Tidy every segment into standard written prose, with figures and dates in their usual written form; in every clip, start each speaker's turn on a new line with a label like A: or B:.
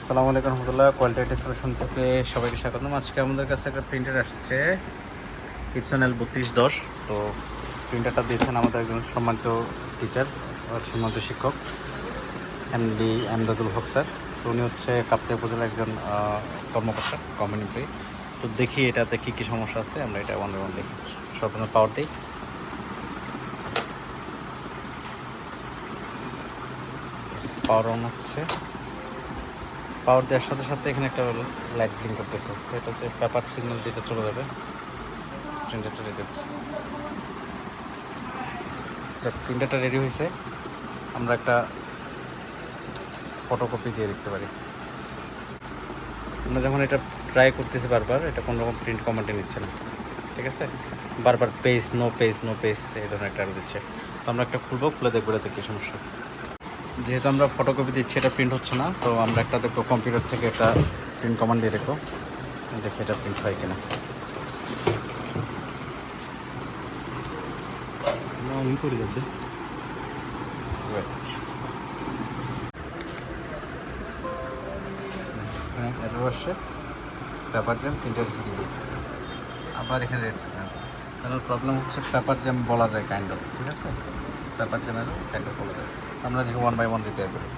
A: আসসালামু আলাইকুম রহমতুল্লাহ, quality solution থেকে সবাইকে স্বাগতম। আজকে আমাদের কাছে একটা প্রিন্টার আসছে, ইপসন L3210। তো প্রিন্টারটা দিয়েছেন আমাদের একজন সম্মানিত টিচার, সম্মানিত শিক্ষক এমডি এমদাদুল হক স্যার। তো উনি হচ্ছে কাপ্তাই উপজেলার একজন কর্মকর্তা, গভর্নমেন্ট এমপ্লয়ি। তো দেখি এটাতে কী কী সমস্যা আছে, আমরা এটা ওয়ান বাই ওয়ান দেখি। সর্বপ্রথম পাওয়ার দিই। পাওয়ার অন হচ্ছে। পাওয়ার দেওয়ার সাথে সাথে এখানে একটা লাইট ব্লিঙ্ক করতেছে, এটা হচ্ছে পেপার সিগন্যাল দিতে চলে যাবে। প্রিন্টারটা রেডি হচ্ছে, প্রিন্টারটা রেডি হয়েছে। আমরা একটা ফটোকপি দিয়ে দেখতে পারি। আমরা যখন এটা ট্রাই করতেছি বারবার, এটা কোনো রকম প্রিন্ট কমান্ডে নিচ্ছে না, ঠিক আছে। বারবার page no page no page এই ধরনের একটা দিচ্ছে। তো আমরা একটা খুলবো, খুলে দেখবো এটাতে কী সমস্যা। যেহেতু আমরা ফটোকপি দিচ্ছি, এটা প্রিন্ট হচ্ছে না, তো আমরা একটা দেখবো কম্পিউটার থেকে একটা প্রিন্ট কমান্ড দিয়ে দেখবো, দেখি এটা প্রিন্ট হয় কিনা। অন করে যাচ্ছে, হ্যাঁ এটা আসছে পেপার জ্যাম প্রিন্টার সিরিজে। আবার এখানে রেড সিগন্যাল, কারণ প্রবলেম হচ্ছে পেপার জ্যাম বলা যায় কাইন্ড অফ, ঠিক আছে। পেপার জ্যামের কাইন্ড অফ বলা যায়। আমরা যেখানে ওয়ান বাই ওয়ান রিপেয়ার করি।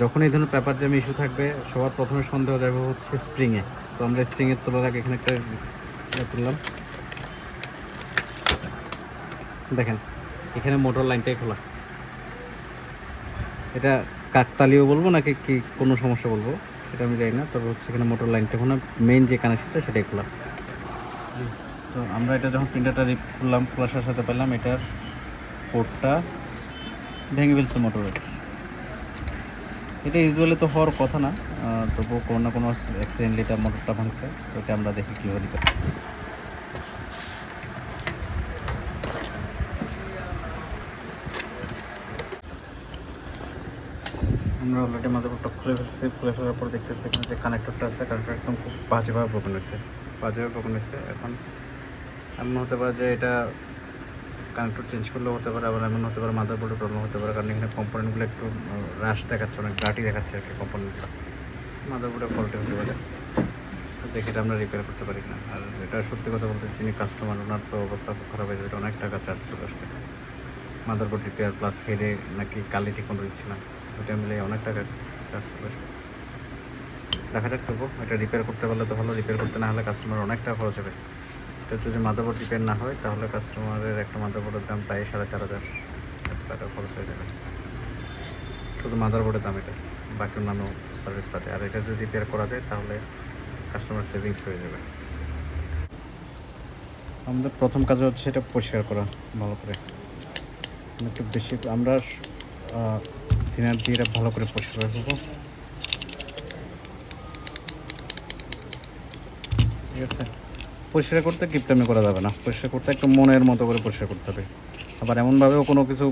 A: যখন এই ধরনের পেপার জ্যাম ইস্যু থাকবে, সবার প্রথমে সন্দেহ যাবে হচ্ছে স্প্রিংয়ে। তো আমরা স্প্রিংয়ের তোলার আগে এখানে একটা তুললাম, দেখেন এখানে মোটর লাইনটাই খোলা। এটা কাকতালীয় বলবো নাকি কি কোনো সমস্যা বলবো সেটা আমি জানি না, তবে হচ্ছে এখানে মোটর লাইনটা এখন মেইন যে কানেকশনটা সেটাই খোলা। তো আমরা এটা যখন প্রিন্টারটা খুললাম, খোলার সাথে সাথে পেলাম এটার পোর্টটা ভেঙে ফেলছে মোটরের। এটা ইউজুয়ালি তো হওয়ার কথা না, তবুও কোনো না কোনো অ্যাক্সিডেন্টলি এটা মোটরটা ভাঙছে। তো এটা আমরা দেখি কীভাবে রিপেয়ার। আমরা অলরেডি মাদারবোর্ডটা খুলে ফেলছি। খুলে ফেলার পর দেখতেছি এখানে যে কানেক্টরটা আছে, কানেক্টর একদম খুব বাজেভাবে ব্রোকেন হয়েছে। এখন এমন হতে পারে যে এটা কানেক্টর চেঞ্জ করলেও হতে পারে, আবার এমন হতে পারে মাদারবোর্ডের প্রবলেম হতে পারে, কারণ এখানে কম্পোনেন্টগুলো একটু রাশ দেখাচ্ছে, অনেক ডার্টি দেখাচ্ছে আর কি কম্পোনেন্টগুলো। মাদারবোর্ডের ফল্টে হতে পারে, দেখে এটা আমরা রিপেয়ার করতে পারি না। আর এটা সত্যি কথা বলতে, যিনি কাস্টমার ওনার তো অবস্থা খুব খারাপ হয়ে যাবে, এটা অনেক টাকা চার্জ চলে আসবে। মাদারবোর্ড রিপেয়ার প্লাস হেডে নাকি কালি ঠিক মতো দিচ্ছে না, ওটা মিলে অনেক টাকা চার্জ চলে আসবে। দেখা যাক, তবু এটা রিপেয়ার করতে পারলে তো ভালো, রিপেয়ার করতে না হলে কাস্টমার অনেক টাকা খরচ হবে। এটা যদি মাদারবোর্ড রিপেয়ার না হয়, তাহলে কাস্টমারের একটা মাদারবোর্ডের দাম প্রায় 4,500 টাকা খরচ হয়ে যাবে, শুধু মাদারবোর্ডের দাম এটা, বাকি অন্যান্য সার্ভিস পাতে। আর এটা যদি রিপেয়ার করা যায় তাহলে কাস্টমার সেভিংস হয়ে যাবে। আমাদের প্রথম কাজ হচ্ছে এটা পরিষ্কার করা ভালো করে, একটু বেশি আমরা থিনার দিয়ে এটা ভালো করে পরিষ্কার করে ফেলবো, ঠিক আছে। পরিষ্কার করতে কিপটামি করা যাবে না, পরিষ্কার করতে একটু মনের মতো করে পরিষ্কার করতে হবে। আবার এমনভাবেও কোনো কিছু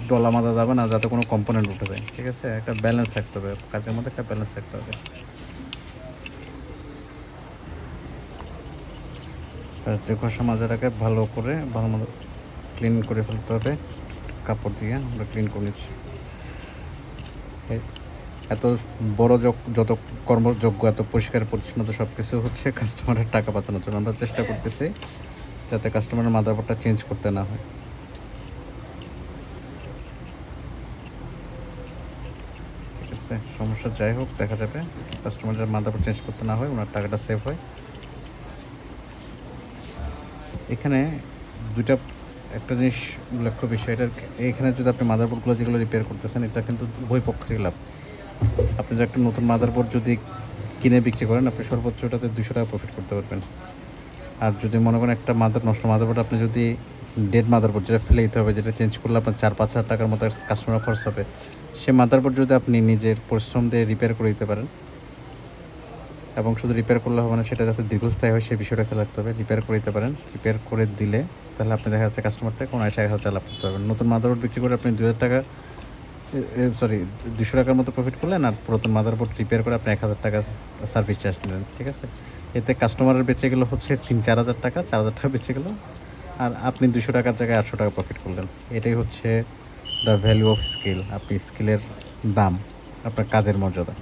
A: ডলা মাজা যাবে না যাতে কোনো কম্পোনেন্ট উঠে যায়, ঠিক আছে। একটা ব্যালেন্স থাকতে হবে, কাজের মধ্যে একটা ব্যালেন্স থাকতে হবে। যে ঘষা মাজাটাকে ভালো মতো ক্লিন করে ফেলতে হবে, কাপড় দিয়ে আমরা ক্লিন করে নিচ্ছি। এত বড় যত কর্মযোগ্য, এত পরিষ্কার পরিচ্ছন্নতা সব কিছু হচ্ছে কাস্টমারের টাকা বাঁচানোর জন্য। আমরা চেষ্টা করতেছি যাতে কাস্টমারের মাদারবোর্ডটা চেঞ্জ করতে না হয়। ঠিক আছে, সমস্যা যাই হোক দেখা যাবে, কাস্টমারের মাদারবোর্ড চেঞ্জ করতে না হয়, ওনার টাকাটা সেভ হয়। এখানে একটা জিনিস লক্ষ্য বিষয়, এটা এখানে যদি আপনি মাদারবোর্ডগুলো যেগুলো রিপেয়ার করতেছেন, এটা কিন্তু উভয় পক্ষেরই লাভ। আপনি যে একটা নতুন মাদারবোর্ড যদি কিনে বিক্রি করেন, আপনি সর্বোচ্চ ওটাতে 200 টাকা প্রফিট করতে পারবেন। আর যদি মনে করেন একটা নষ্ট মাদারবোর্ড আপনি যদি ডেড মাদারবোর্ড, যেটা ফেলে দিতে হবে, যেটা চেঞ্জ করলে আপনার 4-5 হাজার টাকার মতো কাস্টমার খরচ হবে, সে মাদারবোর্ড যদি আপনি নিজের পরিশ্রম দিয়ে রিপেয়ার করে দিতে পারেন, এবং শুধু রিপেয়ার করলে হবে না, সেটা যাতে দীর্ঘস্থায়ী হয় সেই বিষয়টা খেয়াল রাখতে হবে। রিপেয়ার করে দিতে পারেন, রিপেয়ার করে দিলে তাহলে আপনি দেখা যাচ্ছে কাস্টমার থেকে 19,000 টাকা লাভ করতে পারবেন। নতুন মাদারবোর্ড বিক্রি করে আপনি 2,000 টাকা, সরি 200 টাকার মতো প্রফিট করলেন, আর পুরাতন মাদারবোর্ড রিপেয়ার করে আপনি 1,000 টাকা সার্ভিস চার্জ নিলেন, ঠিক আছে? এতে কাস্টমারের বেঁচে গেলো হচ্ছে 3-4 হাজার টাকা, 4,000 টাকা বেঁচে গেলো, আর আপনি 200 টাকার জায়গায় 800 টাকা প্রফিট করলেন। এটাই হচ্ছে দ্য ভ্যালু অফ স্কিল। আপনি স্কিলের দাম, আপনার কাজের মর্যাদা,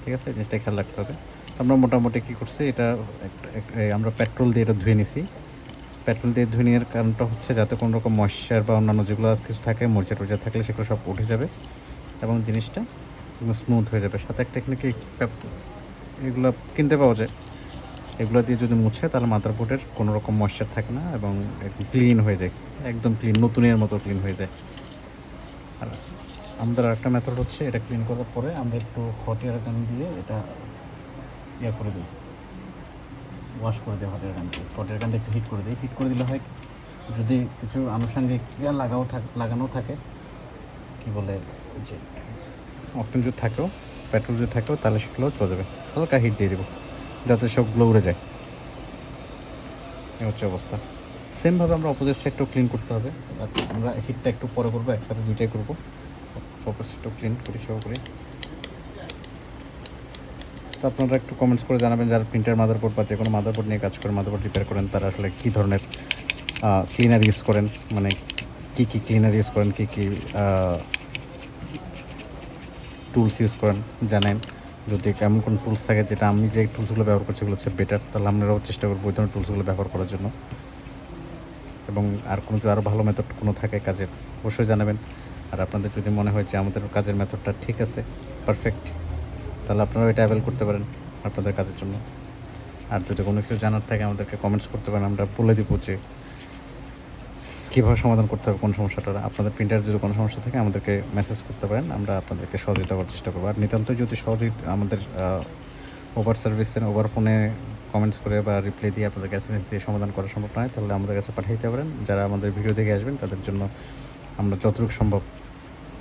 A: ঠিক আছে? জিনিসটা খেয়াল রাখতে হবে। আমরা মোটামুটি কী করছি, এটা আমরা পেট্রোল দিয়ে এটা ধুয়ে নিছি। পেট্রোল দিয়ে ধুয়ে নেওয়ার কারণটা হচ্ছে যাতে কোনো রকম ময়েশ্চার বা অন্যান্য যেগুলো কিছু থাকে, মরিচা টরিচা থাকলে সেগুলো সব উঠে যাবে এবং জিনিসটা স্মুথ হয়ে যাবে। সাথে একটা এখানে কি এগুলো কিনতে পাওয়া যায়, এগুলো দিয়ে যদি মুছে তাহলে মাদারবোর্ডের কোনো রকম ময়েশ্চার থাকে না এবং ক্লিন হয়ে যায়, একদম ক্লিন, নতুনের মতো ক্লিন হয়ে যায়। আর আমাদের আরেকটা মেথড হচ্ছে, এটা ক্লিন করার পরে আমরা একটু হট এয়ার গান দিয়ে এটা করে দিই, ওয়াশ করে দিই। হট এয়ার গান দিয়ে একটু হিট করে দিই। হিট করে দিলে হয় যদি কিছু আনুষঙ্গিক লাগানো থাকে, কি বলে যে অপশন যদি থাকেও, পেট্রোল যদি থাকেও, তাহলে সেগুলোও চলে যাবে। হালকা হিট দিয়ে দেবো যাতে সবগুলো উড়ে যায়। এই হচ্ছে অবস্থা। সেমভাবে আমরা অপোজিট সাইডটাও ক্লিন করতে হবে। আচ্ছা, আমরা হিটটা একটু পরে করবো, একসাথে দুইটাই করবো। অপোজিট সাইডটাও ক্লিন করি সেও করি। তো আপনারা একটু কমেন্টস করে জানাবেন যারা প্রিন্টার মাদারবোর্ড বা যে কোনো মাদারবোর্ড নিয়ে কাজ করেন, মাদারবোর্ড রিপেয়ার করেন, তারা আসলে কী ধরনের ক্লিনার ইউজ করেন, মানে কী কী ক্লিনার ইউজ করেন, কী কী টুলস ইউজ করেন জানেন। যদি এমন কোনো টুলস থাকে যেটা আমি যে টুলসগুলো ব্যবহার করছি সেগুলো হচ্ছে বেটার, তাহলে আপনারাও চেষ্টা করবো ওই ধরনের টুলসগুলো ব্যবহার করার জন্য। এবং আর কোনো যদি আরও ভালো মেথড কোনো থাকে কাজের, অবশ্যই জানাবেন। আর আপনাদের যদি মনে হয় যে আমাদের কাজের মেথডটা ঠিক আছে, পারফেক্ট, তাহলে আপনারাও এটা অ্যাভেল করতে পারেন আপনাদের কাজের জন্য। আর যদি কোনো কিছু জানার থাকে আমাদেরকে কমেন্টস করতে পারেন, আমরা বলে দিব যে কীভাবে সমাধান করতে হবে কোন সমস্যাটা। আপনাদের প্রিন্টার যদি কোনো সমস্যা থাকে আমাদেরকে মেসেজ করতে পারেন, আমরা আপনাদেরকে সহযোগিতা করার চেষ্টা করবো। আর নিতান্তই যদি আমাদের ওভার সার্ভিসের ওভার ফোনে কমেন্টস করে বা রিপ্লাই দিয়ে আপনাদেরকে SMS দিয়ে সমাধান করা সম্ভব নয়, তাহলে আমাদের কাছে পাঠিয়ে দিতে পারেন। যারা আমাদের ভিডিও দেখে আসবেন তাদের জন্য আমরা যতটুকু সম্ভব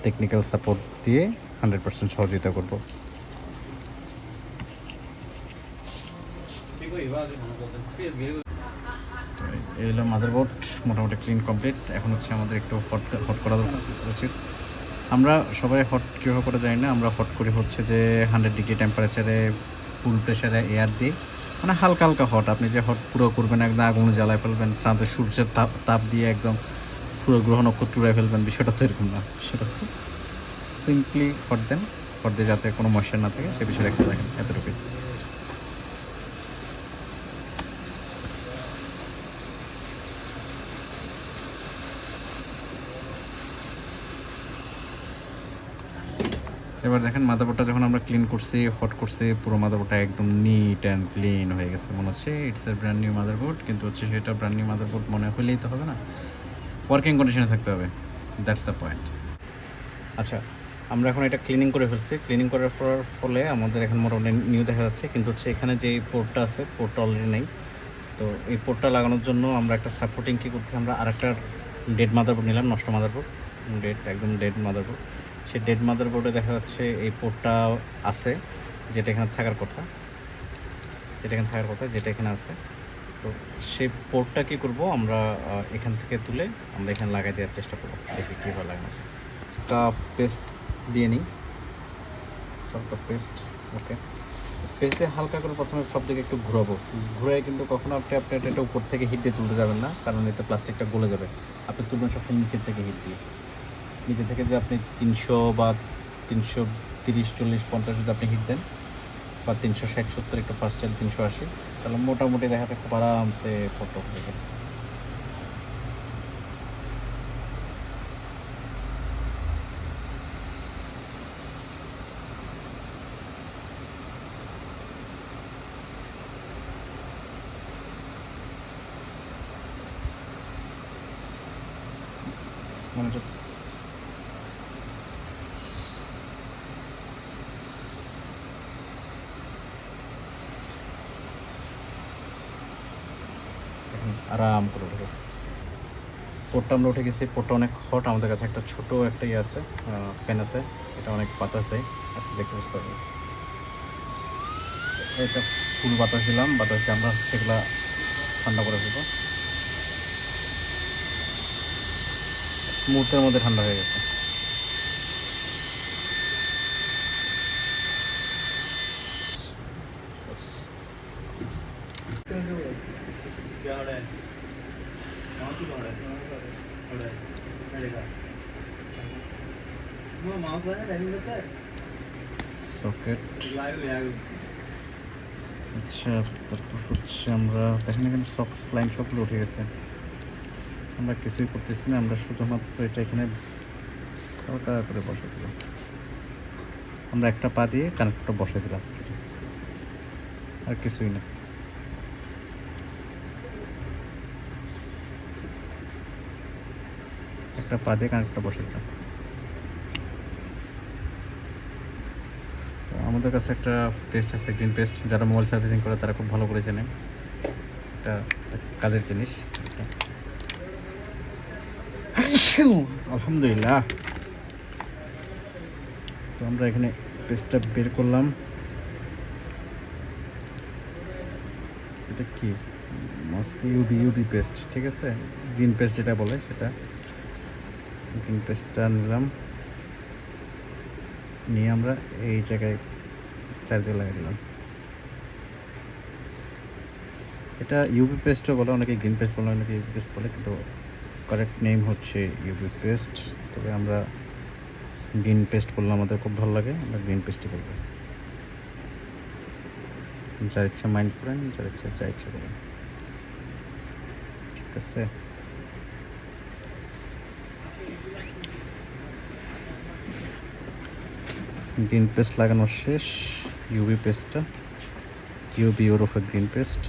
A: টেকনিক্যাল সাপোর্ট দিয়ে 100% সহযোগিতা করব। এই হলো মাদারবোর্ড, মোটামুটি ক্লিন কমপ্লিট। এখন হচ্ছে আমাদের একটু হট করা উচিত। আমরা সবাই হট কীভাবে করে জানি না, আমরা হট করি হচ্ছে যে 100 ডিগ্রি টেম্পারেচারে ফুল প্রেশারে এয়ার দিই, মানে হালকা হালকা হট। আপনি যে হট পুরো করবেন, একদম আগুন জ্বালায় ফেলবেন, চাঁদের সূর্যের তাপ দিয়ে একদম পুরো গ্রহ নক্ষত্র উড়ায় ফেলবেন, বিষয়টা তো এরকম না। সেটা হচ্ছে সিম্পলি হট দেন, হট দিয়ে যাতে কোনো ময়শ্চার না থাকে সে বিষয়ে একটা দেখেন, এতটুকুই। এবার দেখেন মাদারবোর্ডটা যখন আমরা ক্লিন করছি, হট করছি, পুরো মাদারবোর্ডটা একদম নিট অ্যান্ড ক্লিন হয়ে গেছে। মনে হচ্ছে it's a brand new motherboard, কিন্তু হচ্ছে সেটা ব্র্যান্ড নিউ মাদারবোর্ড মনে হলেই তো হবে না, ওয়ার্কিং কন্ডিশনে থাকতে হবে। That's the point. আচ্ছা, আমরা এখন এটা ক্লিনিং করে ফেলছি। ক্লিনিং করার ফলে আমাদের এখন মোটামুটি নিউ দেখা যাচ্ছে, কিন্তু হচ্ছে এখানে যে পোর্টটা আছে, পোর্টটা অলরেডি নেই। তো এই পোর্টটা লাগানোর জন্য আমরা একটা সাপোর্টিং কী করতেছি, আমরা আরেকটা ডেড মাদারবোর্ড নিলাম, নষ্ট মাদারবোর্ড, একদম ডেড মাদারবোর্ড। সেই ডেড মাদারবোর্ডে দেখা যাচ্ছে এই পোর্টটা আছে, যেটা এখানে থাকার কথা, যেটা এখানে আছে। তো সেই পোর্টটা কী করবো, আমরা এখান থেকে তুলে আমরা এখানে লাগাই দেওয়ার চেষ্টা করবো, দেখি কীভাবে লাগানো যায়। পেস্ট দিয়ে নিই, পেস্ট। ওকে, পেস্টে হালকা করে প্রথমে সব দিকে একটু ঘুরে, কিন্তু কখনো আপনি এটা উপর থেকে হিট দিয়ে তুলতে যাবেন না, কারণ এতে প্লাস্টিকটা গলে যাবে। আপনি তুলবেন সবসময় নিচের থেকে হিট দিয়ে। নিচে থেকে যদি আপনি 300 বা 330, 40, 50 যদি আপনি হিট দেন, বা 360, 70, একটু ফার্স্ট চাইলে 380, তাহলে মোটামুটি দেখা যায় খুব আরামসে ফটো হয়ে যায়। মনোযোগ। আরাম করে উঠে গেছে পোর্টটা, আমরা উঠে গেছি। পোর্টটা অনেক হট। আমাদের কাছে একটা ছোট একটা ইয়ে আছে, ফ্যান আছে, এটা অনেক বাতাস দেয়, আপনি দেখতে বুঝতে পারবেন। এটা ফুল বাতাস দিলাম, বাতাস দিয়ে আমরা সেগুলা ঠান্ডা করে ফেলবো। মুহূর্তের মধ্যে ঠান্ডা হয়ে গেছে। সকেট, আচ্ছা। তারপর হচ্ছে আমরা দেখেন এখানে সফট স্লাইম সবগুলো উঠে গেছে। আমরা কিছুই করতেছি না, আমরা শুধুমাত্র এটা এখানে হালকা করে বসে দিলাম। আমরা একটা পা দিয়ে কানেক্টরটা বসে দিলাম, আর কিছুই না। একটা পা দিয়ে কানেক্টরটা বসে দিলাম। তো আমাদের কাছে একটা পেস্ট আছে, গ্রিন পেস্ট। যারা মোবাইল সার্ভিসিং করে তারা খুব ভালো করে জানে, এটা কাজের জিনিস। আলহামদুলিল্লাহ। তো আমরা এখানে পেস্টটা বের করলাম। এটা কি মাস্ক ইউবি পেস্ট, ঠিক আছে। গ্রিন পেস্ট যেটা বলে সেটা, গ্রিন পেস্টটা নিলাম, নিয়ে আমরা এই জায়গায় চারদিকে লাগিয়ে দিলাম। এটা ইউবি পেস্টও বলে, অনেকে গ্রিন পেস্ট বলে, অনেকে ইউবি পেস্ট বলে, কিন্তু কারেক্ট নেম হচ্ছে ইউবি পেস্ট। তবে আমরা গ্রিন পেস্ট করলে আমাদের খুব ভালো লাগে, আমরা গ্রিন পেস্টই করবো। যার ইচ্ছা মাইন্ড করেন, যার ইচ্ছা যা ইচ্ছা করেন, ঠিক আছে। গ্রিন পেস্ট লাগানো শেষ। ইউবি পেস্টটা, ইউবি ওরফে গ্রিন পেস্ট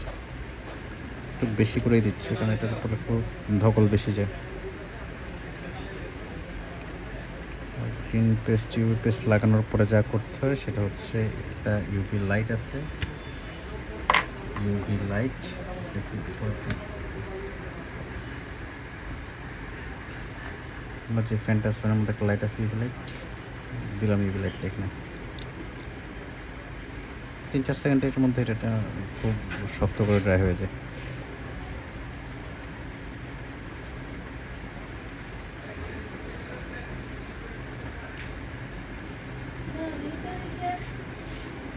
A: একটু বেশি করেই দিচ্ছি, কারণ এটার উপর একটু ধকল বেশি যায়। গ্রিন পেস্ট ইউভি পেস্ট লাগানোর পরে যা করতে হয় সেটা হচ্ছে, একটা ইউভি লাইট আছে, ইউভি লাইট আমার যে ফ্যানটা আছে ফ্যানের মধ্যে একটা লাইট আছে, ইউভি লাইট দিলাম। ইউভি লাইটটা এখানে 3-4 সেকেন্ডের মধ্যে এটা খুব শক্ত করে ড্রাই হয়ে যায়।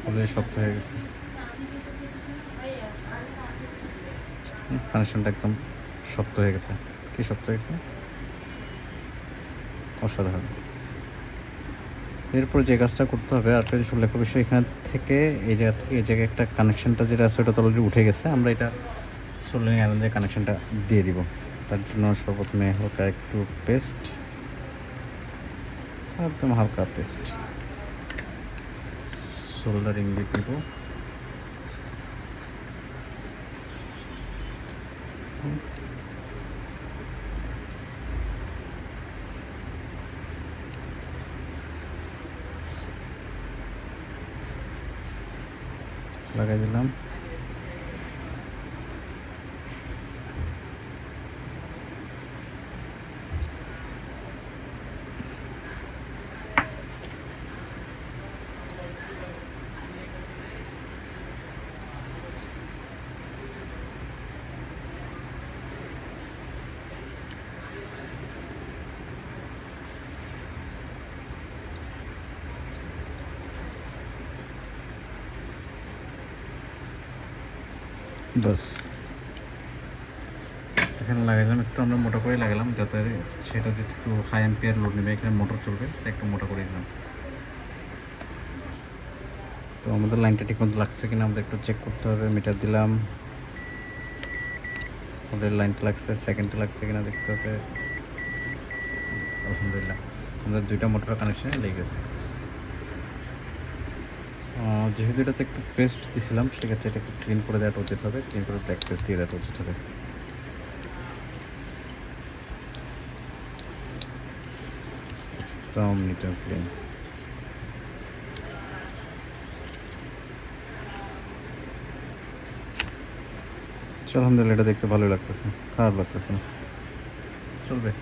A: অলরেডি শক্ত হয়ে গেছে, কানেকশনটা একদম শক্ত হয়ে গেছে। কি শক্ত হয়ে গেছে, অসাধারণ। এরপর যে কাজটা করতে হবে, আর কিছু লেখা বিষয়, এখান থেকে এই জায়গা থেকে এই জায়গায় একটা কানেকশনটা যেটা আছে ওটা তো অলরেডি উঠে গেছে। আমরা এটা সোল্ডারিং আয়রন দিয়ে কানেকশনটা দিয়ে দিব। তার জন্য সর্বপ্রথমে হালকা একটু পেস্ট, একদম হালকা পেস্ট সোল্ডারিং দিয়ে দিব। লাগাই দিলাম। বাস এখানে লাগাইলাম, একটু আমরা মোটা করে লাগালাম, যাতে সেটা যে একটু হাই অ্যাম্পিয়ার লোড নেবে, এখানে মোটর চলবে, একটু মোটা করে দিলাম। তো আমাদের লাইনটা ঠিক মতো লাগছে কিনা আমাদের একটু চেক করতে হবে। মিটার দিলাম, আমাদের লাইনটা লাগছে, সেকেন্ডটা লাগছে কিনা দেখতে হবে। আলহামদুলিল্লাহ, আমাদের দুইটা মোটর কানেকশানে লেগে গেছে। যেহেতু এটাতে একটু পেস্ট দিয়েছিলাম, সেক্ষেত্রে এটা একটু ক্লিন করে দেওয়াটা উচিত হবে, ক্লিন করে ব্ল্যাক পেস্ট দিয়ে দেওয়াটা উচিত হবে। একদম নিট অ্যান্ড ক্লিন। আলহামদুলিল্লাহ, এটা দেখতে ভালোই লাগতেছে, খারাপ লাগতেছে না, চলবে।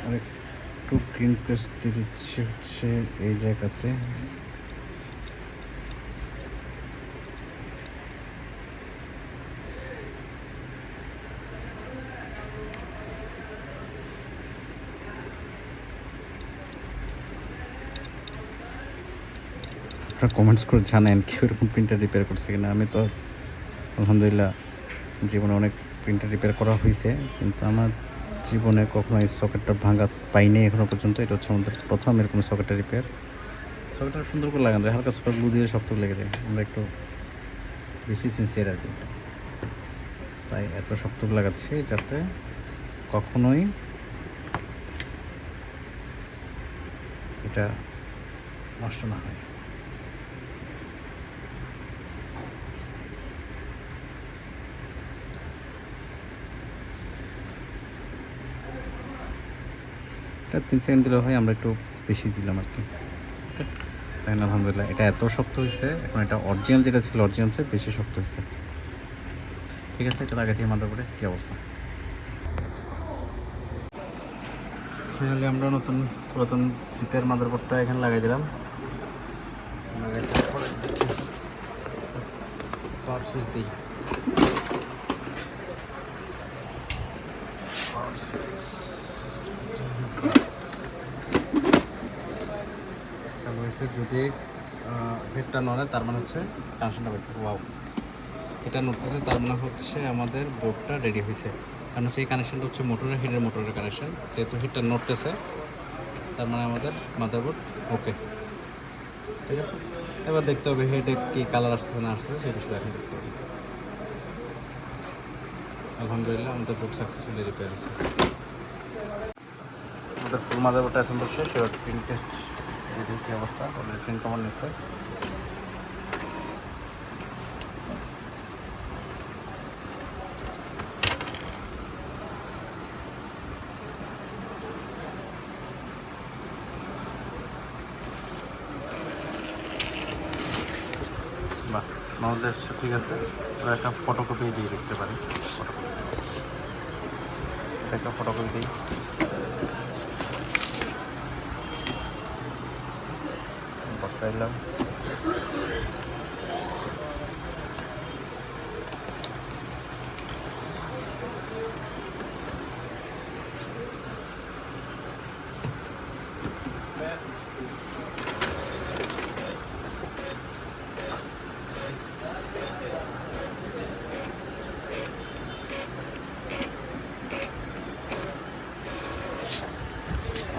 A: আর একটু গ্রিন পেস্ট দিয়ে দিচ্ছে হচ্ছে এই জায়গাতে। আপনারা কমেন্টস করে জানেন কেউ এরকম প্রিন্টার রিপেয়ার করছে কিনা। আমি তো আলহামদুলিল্লাহ জীবনে অনেক প্রিন্টার রিপেয়ার করা হয়েছে, কিন্তু আমার জীবনে কখনো এই সকেটটা ভাঙা পাইনি এখনও পর্যন্ত। এটা হচ্ছে আমাদের প্রথম এরকম সকেটটা রিপেয়ার। সকেটটা সুন্দর করে লাগানো যায়, হালকা সুপার গ্লু দিয়ে শক্ত লেগে যায়। আমরা একটু বেশি সিনসিয়ার আর কি, তাই এত শক্ত লাগাচ্ছি যাতে কখনোই এটা নষ্ট না হয়। এটা 3 সেকেন্ড দিলেও হয়, আমরা একটু বেশি দিলাম আর কি। তাই না, আলহামদুলিল্লাহ এটা এত শক্ত হয়েছে। এখন এটা অরিজিনাল যেটা ছিল অরিজিনাল চেয়ে বেশি শক্ত হয়েছে। ঠিক আছে, এটা লাগাই দিয়ে মাদারবোর্ডে কী অবস্থা। ফাইনালি আমরা নতুন পুরাতন চিপের মাদারবোর্ডটা এখানে লাগাই দিলাম। লাগাই দেওয়ার পরে দেখি পাওয়ার সুইচ দিই। চালু হয়েছে। যদি হেডটা নড়ে তার মানে হচ্ছে কানেকশনটা হয়েছে। ওয়াও, এটা নড়তেছে তার মানে হচ্ছে আমাদের বোর্ডটা রেডি হয়েছে। কারণ হচ্ছে এই কানেকশনটা হচ্ছে মোটরের, হেডের মোটরের কানেকশন। যেহেতু হেডটা নড়তেছে তার মানে আমাদের মাদারবোর্ড ওকে। ঠিক আছে, এবার দেখতে হবে হেডে কি কালার আসছে না আসছে, সেই বিষয়ে এখন দেখতে হবে। আলহামদুলিল্লাহ আমাদের বোর্ড সাকসেসফুলি রিপেয়ার হয়েছে। আমাদের ফুল মাদারবোর্ডটা অ্যাসেম্বল শেষ। এবার প্রিন্ট টেস্ট দেখি কী অবস্থা। অলরেডি প্রিন্ট কমান নিচ্ছে। বাহ, আমাদের ঠিক আছে। এবার একটা ফটোকপি দিয়ে দেখতে পারি। একটা ফটোকপি দিই। বসাইলাম।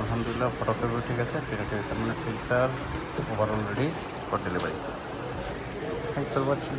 A: আলহামদুলিল্লাহ ফটোকপি ঠিক আছে। তার মানে filter overall ready for delivery. Thanks for watching.